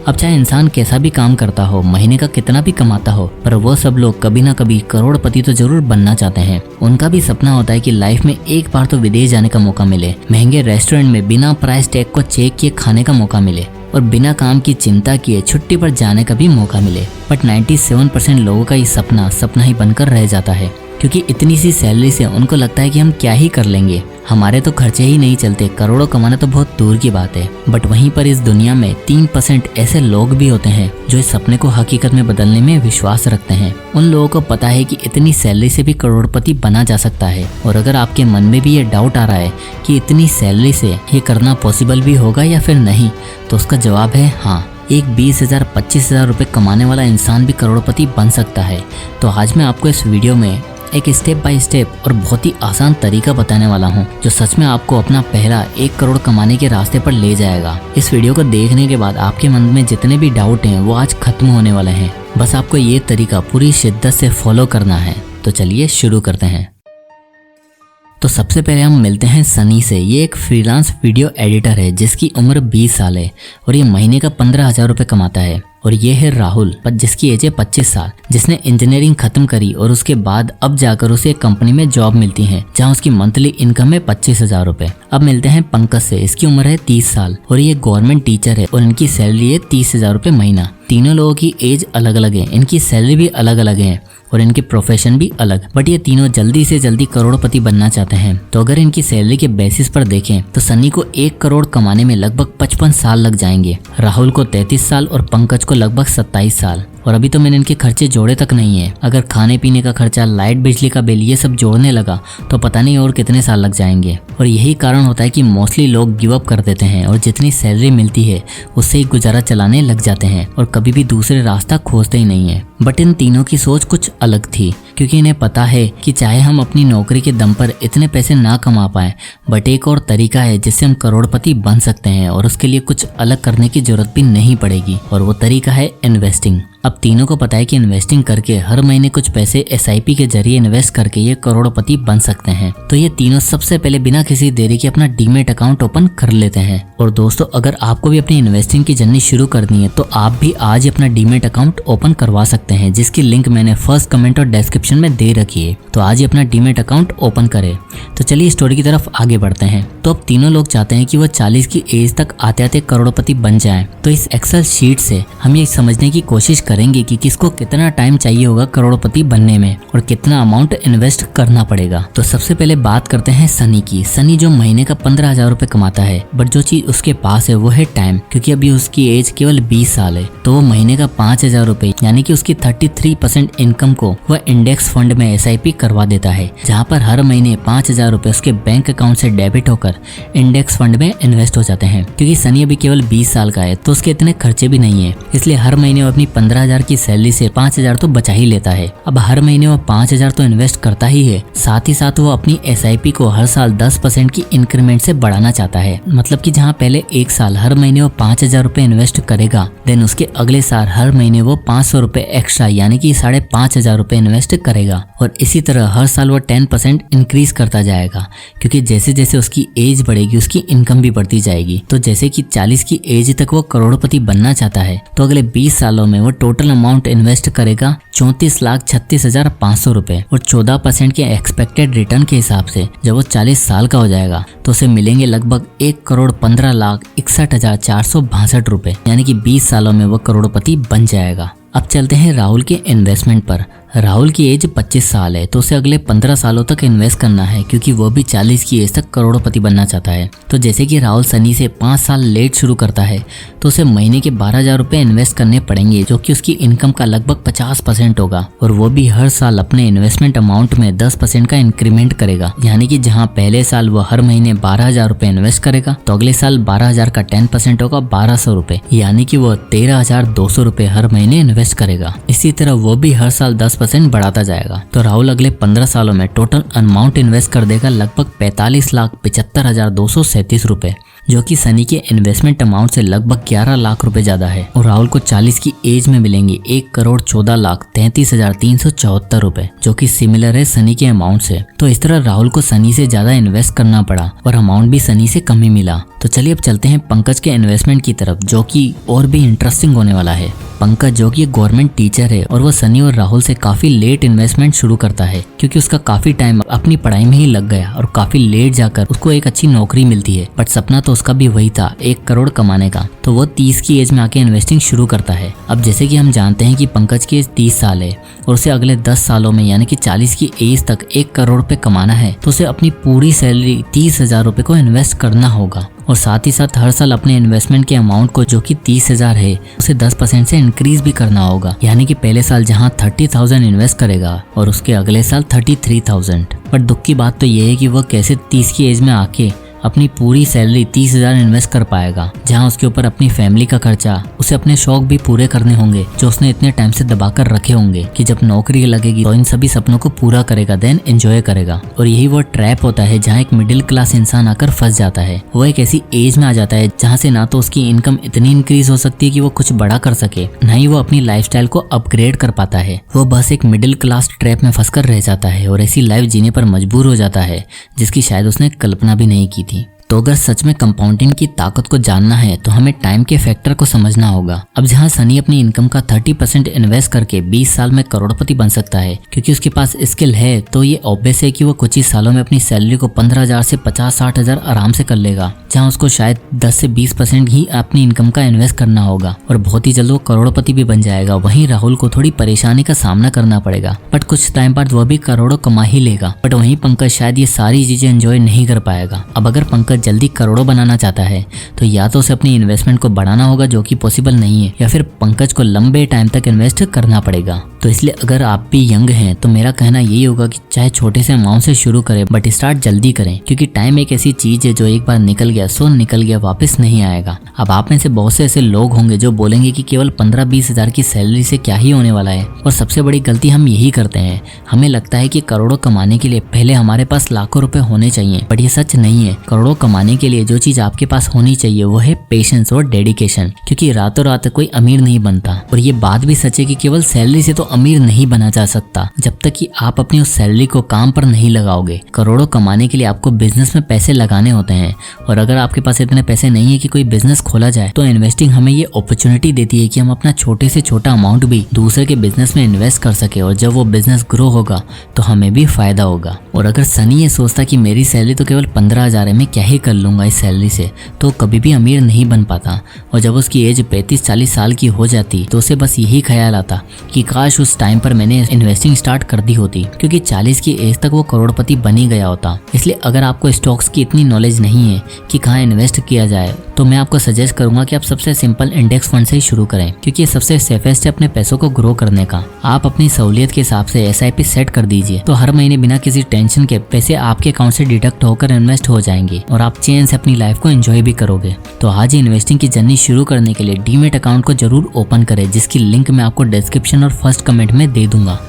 अब चाहे इंसान कैसा भी काम करता हो, महीने का कितना भी कमाता हो, पर वो सब लोग कभी ना कभी करोड़पति तो जरूर बनना चाहते हैं। उनका भी सपना होता है कि लाइफ में एक बार तो विदेश जाने का मौका मिले, महंगे रेस्टोरेंट में बिना प्राइस टैग को चेक किए खाने का मौका मिले और बिना काम की चिंता किए छुट्टी पर जाने का भी मौका मिले। बट 97% लोगों का ये सपना ही बनकर रह जाता है, क्योंकि इतनी सी सैलरी से उनको लगता है कि हम क्या ही कर लेंगे, हमारे तो खर्चे ही नहीं चलते, करोड़ों कमाना तो बहुत दूर की बात है। बट वहीं पर इस दुनिया में 3% ऐसे लोग भी होते हैं जो इस सपने को हकीकत में बदलने में विश्वास रखते हैं। उन लोगों को पता है कि इतनी सैलरी से भी करोड़पति बना जा सकता है। और अगर आपके मन में भी ये डाउट आ रहा है कि इतनी सैलरी से ये करना पॉसिबल भी होगा या फिर नहीं, तो उसका जवाब है हाँ। एक 20,000 25,000 रुपए कमाने वाला इंसान भी करोड़पति बन सकता है। तो आज मैं आपको इस वीडियो में एक स्टेप बाय स्टेप और बहुत ही आसान तरीका बताने वाला हूँ, जो सच में आपको अपना पहला 1 करोड़ कमाने के रास्ते पर ले जाएगा। इस वीडियो को देखने के बाद आपके मन में जितने भी डाउट हैं वो आज खत्म होने वाले हैं। बस आपको ये तरीका पूरी शिद्दत से फॉलो करना है। तो चलिए शुरू करते हैं। तो सबसे पहले हम मिलते हैं सनी से। ये एक फ्रीलांस वीडियो एडिटर है जिसकी उम्र 20 साल है और ये महीने का 15,000 रुपये कमाता है। और ये है राहुल, जिसकी एज है 25 साल, जिसने इंजीनियरिंग खत्म करी और उसके बाद अब जाकर उसे एक कंपनी में जॉब मिलती है जहां उसकी मंथली इनकम है 25,000 रुपए। अब मिलते हैं पंकज से। इसकी उम्र है 30 साल और ये गवर्नमेंट टीचर है और इनकी सैलरी है 30,000 रुपए महीना। तीनों लोगों की एज अलग अलग है, इनकी सैलरी भी अलग अलग है और इनके प्रोफेशन भी अलग। बट ये तीनों जल्दी से जल्दी करोड़पति बनना चाहते हैं। तो अगर इनकी सैलरी के बेसिस पर देखें तो सनी को 1 करोड़ कमाने में लगभग 55 साल लग जाएंगे, राहुल को 33 साल और पंकज को लगभग 27 साल। और अभी तो मैंने इनके खर्चे जोड़े तक नहीं है। अगर खाने पीने का खर्चा, लाइट बिजली का बिल ये सब जोड़ने लगा तो पता नहीं और कितने साल लग जाएंगे। और यही कारण होता है कि मोस्टली लोग गिव अप कर देते हैं और जितनी सैलरी मिलती है उससे ही गुजारा चलाने लग जाते हैं और कभी भी दूसरे रास्ता खोजते ही नहीं है। बट इन तीनों की सोच कुछ अलग थी, क्योंकि इन्हें पता है कि चाहे हम अपनी नौकरी के दम पर इतने पैसे ना कमा पाए, बट एक और तरीका है जिससे हम करोड़पति बन सकते हैं और उसके लिए कुछ अलग करने की जरूरत भी नहीं पड़ेगी। और वो तरीका है इन्वेस्टिंग। अब तीनों को पता है कि इन्वेस्टिंग करके हर महीने कुछ पैसे SIP के जरिए इन्वेस्ट करके ये करोड़पति बन सकते हैं। तो ये तीनों सबसे पहले बिना किसी देरी के अपना डीमेट अकाउंट ओपन कर लेते हैं। और दोस्तों, अगर आपको भी अपनी इन्वेस्टिंग की जर्नी शुरू करनी है तो आप भी आज ही अपना डीमेट अकाउंट ओपन करवा सकते हैं, जिसकी लिंक मैंने फर्स्ट कमेंट और डिस्क्रिप्शन में दे रखी है। तो आज ही अपना डीमेट अकाउंट ओपन करें। तो चलिए स्टोरी की तरफ आगे बढ़ते हैं। तो अब तीनों लोग चाहते हैं कि वो 40 की एज तक आते आते करोड़पति बन जाए। तो इस एक्सेल शीट से हम ये समझने की कोशिश करेंगे कि किसको कितना टाइम चाहिए होगा करोड़पति बनने में और कितना अमाउंट इन्वेस्ट करना पड़ेगा। तो सबसे पहले बात करते हैं सनी की। सनी जो महीने का 15,000 रुपए कमाता है, बट जो चीज उसके पास है वो है टाइम, क्योंकि अभी उसकी एज केवल 20 साल है। तो वो महीने का 5,000 रुपए यानी कि उसकी 33% इनकम को वह इंडेक्स फंड में SIP करवा देता है, जहाँ पर हर महीने 5,000 रुपए उसके बैंक अकाउंट से डेबिट होकर इंडेक्स फंड में इन्वेस्ट हो जाते हैं। क्योंकि सनी अभी केवल 20 साल का है तो उसके इतने खर्चे भी नहीं है, इसलिए हर महीने वो अपनी 15,000 की सैलरी से 5,000 तो बचा ही लेता है। अब हर महीने वो 5,000 तो इन्वेस्ट करता ही है, साथ ही साथ वो अपनी SIP को हर साल 10% की इंक्रीमेंट से बढ़ाना चाहता है। मतलब कि जहाँ पहले 1 साल हर महीने वो 5,000 रुपए इन्वेस्ट करेगा, देन उसके अगले साल हर महीने वो 500 रुपए एक्स्ट्रा यानी कि 5,500 रुपए इन्वेस्ट करेगा। और इसी तरह हर साल वो 10% इंक्रीज करता जाएगा, क्योंकि जैसे जैसे उसकी एज बढ़ेगी उसकी इनकम भी बढ़ती जाएगी। तो जैसे कि 40 की एज तक वो करोड़पति बनना चाहता है, तो अगले 20 सालों में वो टोटल अमाउंट इन्वेस्ट करेगा 34,36,500 रुपए। और 14% के एक्सपेक्टेड रिटर्न के हिसाब से जब वो 40 साल का हो जाएगा तो उसे मिलेंगे लगभग 1,15,61,462 रुपए, यानी कि 20 सालों में वो करोड़पति बन जाएगा। अब चलते हैं राहुल के इन्वेस्टमेंट पर। राहुल की एज 25 साल है तो उसे अगले 15 सालों तक इन्वेस्ट करना है, क्योंकि वो भी 40 की एज तक करोड़पति बनना चाहता है। तो जैसे कि राहुल सनी से 5 साल लेट शुरू करता है तो उसे महीने के 12,000 रुपए इन्वेस्ट करने पड़ेंगे, जो कि उसकी इनकम का लगभग 50% होगा। और वो भी हर साल अपने इन्वेस्टमेंट अमाउंट में 10% का इंक्रीमेंट करेगा, यानी कि जहाँ पहले साल वो हर महीने 12,000 रुपए इन्वेस्ट करेगा तो अगले साल 12,000 का 10% होगा 1,200 रुपए, यानी कि वो 13,200 रुपए हर महीने इन्वेस्ट करेगा। इसी तरह वो भी हर साल 10% बढ़ाता जाएगा। तो राहुल अगले 15 सालों में टोटल अमाउंट इन्वेस्ट कर देगा लगभग 45,75,237 रुपए, जो कि सनी के इन्वेस्टमेंट अमाउंट से लगभग 11 लाख रुपए ज्यादा है, और राहुल को 40 की एज में मिलेंगे 1,14,33,374 रुपए, जो कि सिमिलर है सनी के अमाउंट से। तो इस तरह राहुल को सनी से ज्यादा इन्वेस्ट करना पड़ा और अमाउंट भी सनी से कम ही मिला। तो चलिए अब चलते हैं पंकज के इन्वेस्टमेंट की तरफ, जो कि और भी इंटरेस्टिंग होने वाला है। पंकज जो कि एक गवर्नमेंट टीचर है और वो सनी और राहुल से काफी लेट इन्वेस्टमेंट शुरू करता है, क्योंकि उसका काफी टाइम अपनी पढ़ाई में ही लग गया और काफी लेट जाकर उसको एक अच्छी नौकरी मिलती है। बट सपना तो उसका भी वही था, 1 करोड़ कमाने का। तो वो 30 की एज में आके इन्वेस्टिंग शुरू करता है। अब जैसे कि हम जानते हैं कि पंकज की एज 30 साल है और उसे अगले 10 सालों में यानी कि 40 की एज तक 1 करोड़ रुपए कमाना है, तो उसे अपनी पूरी सैलरी 30,000 रुपए को इन्वेस्ट करना होगा। और साथ ही साथ हर साल अपने इन्वेस्टमेंट के अमाउंट को, जो कि 30,000 है, उसे 10% से इंक्रीज भी करना होगा। यानी कि पहले साल जहां 30,000 इन्वेस्ट करेगा और उसके अगले साल 33,000। पर दुख की बात तो ये है कि वह कैसे 30 की एज में आके अपनी पूरी सैलरी 30,000 इन्वेस्ट कर पाएगा, जहां उसके ऊपर अपनी फैमिली का खर्चा, उसे अपने शौक भी पूरे करने होंगे जो उसने इतने टाइम से दबा कर रखे होंगे कि जब नौकरी लगेगी तो इन सभी सपनों को पूरा करेगा, देन एंजॉय करेगा। और यही वो ट्रैप होता है जहाँ एक मिडिल क्लास इंसान आकर फंस जाता है। वो एक ऐसी एज में आ जाता है जहाँ से ना तो उसकी इनकम इतनी इंक्रीज हो सकती है कि वो कुछ बड़ा कर सके, ना ही वो अपनी लाइफस्टाइल को अपग्रेड कर पाता है। वो बस एक मिडिल क्लास ट्रैप में फंसकर रह जाता है और ऐसी लाइफ जीने पर मजबूर हो जाता है जिसकी शायद उसने कल्पना भी नहीं की थी। तो अगर सच में कंपाउंडिंग की ताकत को जानना है तो हमें टाइम के फैक्टर को समझना होगा। अब जहां सनी अपनी इनकम का 30% इन्वेस्ट करके 20 साल में करोड़पति बन सकता है क्योंकि उसके पास स्किल है, तो ये ऑब्वियस है कि वो कुछ ही सालों में अपनी सैलरी को 15,000 से 50-60,000 आराम से कर लेगा, जहां उसको शायद 10 से 20% ही अपनी इनकम का इन्वेस्ट करना होगा और बहुत ही जल्द वो करोड़पति भी बन जाएगा। वहीं राहुल को थोड़ी परेशानी का सामना करना पड़ेगा, बट कुछ टाइम बाद वह भी करोड़ों कमा ही लेगा। बट वहीं पंकज शायद ये सारी चीजें एंजॉय नहीं कर पाएगा। अब अगर पंकज जल्दी करोड़ों बनाना चाहता है तो या तो उसे अपनी इन्वेस्टमेंट को बढ़ाना होगा, जो कि पॉसिबल नहीं है, या फिर पंकज को लंबे टाइम तक इन्वेस्ट करना पड़ेगा। तो इसलिए अगर आप भी यंग हैं तो मेरा कहना यही होगा कि चाहे छोटे से अमाउंट से शुरू करें, बट स्टार्ट जल्दी करें, क्योंकि टाइम एक ऐसी चीज है जो एक बार निकल गया सो निकल गया, वापस नहीं आएगा। अब आप में से बहुत से ऐसे लोग होंगे जो बोलेंगे कि केवल 15-20 हजार की सैलरी से क्या ही होने वाला है, और सबसे बड़ी गलती हम यही करते हैं। हमें लगता है कि करोड़ों कमाने के लिए पहले हमारे पास लाखों रुपए होने चाहिए, बट ये सच नहीं है। करोड़ों कमाने के लिए जो चीज आपके पास होनी चाहिए वो है पेशेंस और डेडिकेशन, क्योंकि रातों रात कोई अमीर नहीं बनता। और ये बात भी सच है कि केवल सैलरी से तो अमीर नहीं बना जा सकता जब तक कि आप अपनी उस सैलरी को काम पर नहीं लगाओगे। करोड़ों कमाने के लिए आपको बिजनेस में पैसे लगाने होते हैं, और अगर आपके पास इतने पैसे नहीं है कि कोई बिजनेस खोला जाए, तो इन्वेस्टिंग हमें ये अपॉर्चुनिटी देती है कि हम अपना छोटे से छोटा अमाउंट भी दूसरे के बिजनेस में इन्वेस्ट कर सके, और जब वो बिजनेस ग्रो होगा तो हमें भी फायदा होगा। और अगर सनी ये सोचता कि मेरी सैलरी तो केवल 15,000 है, मैं क्या ही कर लूंगा इस सैलरी से, तो कभी भी अमीर नहीं बन पाता। और जब उसकी एज 35-40 साल की हो जाती तो उसे बस यही ख्याल आता कि काश उस टाइम पर मैंने इन्वेस्टिंग स्टार्ट कर दी होती, क्योंकि 40 की एज तक वो करोड़पति बन ही गया होता। इसलिए अगर आपको स्टॉक्स की इतनी नॉलेज नहीं है कि कहाँ इन्वेस्ट किया जाए, तो मैं आपको सजेस्ट करूंगा कि आप सबसे सिंपल इंडेक्स फंड से ही शुरू करें, क्योंकि ये सबसे सेफेस्ट है अपने पैसों को ग्रो करने का। आप अपनी सहूलियत के हिसाब से SIP सेट कर दीजिए, तो हर महीने बिना किसी टेंशन के पैसे आपके अकाउंट से डिडक्ट होकर इन्वेस्ट हो जाएंगे और आप चैन से अपनी लाइफ को एंजॉय भी करोगे। तो आज ही इन्वेस्टिंग की जर्नी शुरू करने के लिए डीमैट अकाउंट को जरूर ओपन करें, जिसकी लिंक मैं आपको डिस्क्रिप्शन और फर्स्ट कमेंट में दे दूंगा।